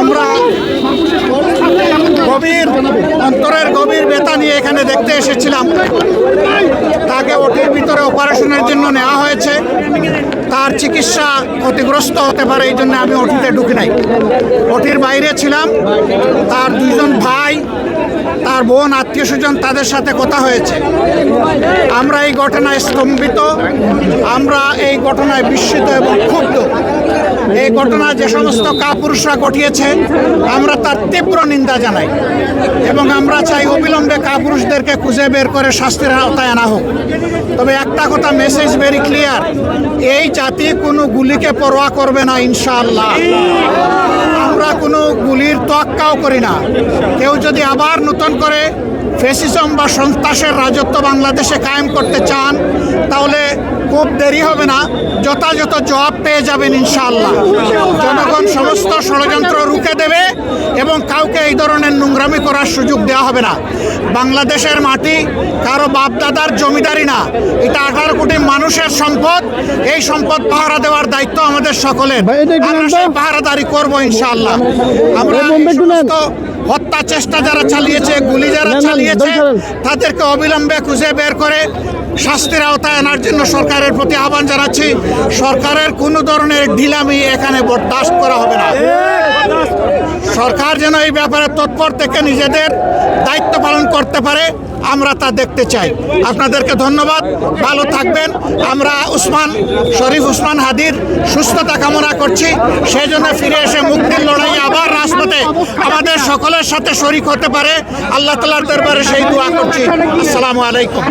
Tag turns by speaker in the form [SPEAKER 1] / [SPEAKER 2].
[SPEAKER 1] আমরা অন্তরের গভীর ব্যথা নিয়ে এখানে দেখতে এসেছিলাম। তাকে ওটির ভিতরে অপারেশনের জন্য নেওয়া হয়েছে। তার চিকিৎসা ক্ষতিগ্রস্ত হতে পারে, এই জন্য আমি ওটিতে ঢুকি নাই, ওটির বাইরে ছিলাম। তার দুইজন ভাই, তার বোন, আত্মীয় স্বজন, তাদের সাথে কথা হয়েছে। আমরা এই ঘটনায় স্তম্ভিত, আমরা এই ঘটনায় বিস্মিত এবং ক্ষুব্ধ। এই ঘটনা যে সমস্ত কাপুরুষরা ঘটিয়েছে, আমরা তার তীব্র নিন্দা জানাই এবং আমরা চাই অবিলম্বে কাপুরুষদেরকে খুঁজে বের করে শাস্তির আওতায় আনা হোক। তবে একটা কথা, মেসেজ ভেরি ক্লিয়ার, এই জাতি কোনো গুলিকে পরোয়া করবে না ইনশাআল্লাহ। আমরা কোনো গুলির তোয়াক্কাও করি না। কেউ যদি আবার নতুন করে ফ্যাসিজম বা সন্ত্রাসের রাজত্ব বাংলাদেশে কায়েম করতে চান, তাহলে খুব দেরি হবে না, যথাযথ জবাব পেয়ে যাবেন ইনশাআল্লাহ। জনগণ সমস্ত ষড়যন্ত্র রুখে দেবে এবং কাউকে এই ধরনের নোংরামি করার সুযোগ দেওয়া হবে না। বাংলাদেশের মাটি কারো বাপদাদার জমিদারি না, এটা 18 কোটি মানুষের সম্পদ। এই সম্পদ পাহারা দেওয়ার দায়িত্ব আমাদের সকলের। আমরা সেই পাহারাদারি করবো ইনশাআল্লাহ। আমরা হত্যা চেষ্টা যারা চালিয়েছে, গুলি যারা চালিয়েছে, তাদেরকে অবিলম্বে খুঁজে বের করে শাস্তির আওতায় আনার জন্য সরকারের প্রতি আহ্বান জানাচ্ছি। সরকারের কোনো ধরনের ঢিলামি এখানে বরদাস্ত করা হবে না। সরকার যেন এই ব্যাপারে তৎপর থেকে নিজেদের দায়িত্ব পালন করতে পারে, আমরা তা দেখতে চাই। আপনাদেরকে ধন্যবাদ, ভালো থাকবেন। আমরা শরীফ উসমান হাদির সুস্থতা কামনা করছি। সেই জন্য ফিরে এসে মুক্তির লড়াই আবার রাজপথে আমাদের সকলের সাথে শরীক হতে পারে, আল্লাহ তাআলার দরবারে সেই দোয়া করছি। আসসালামু আলাইকুম।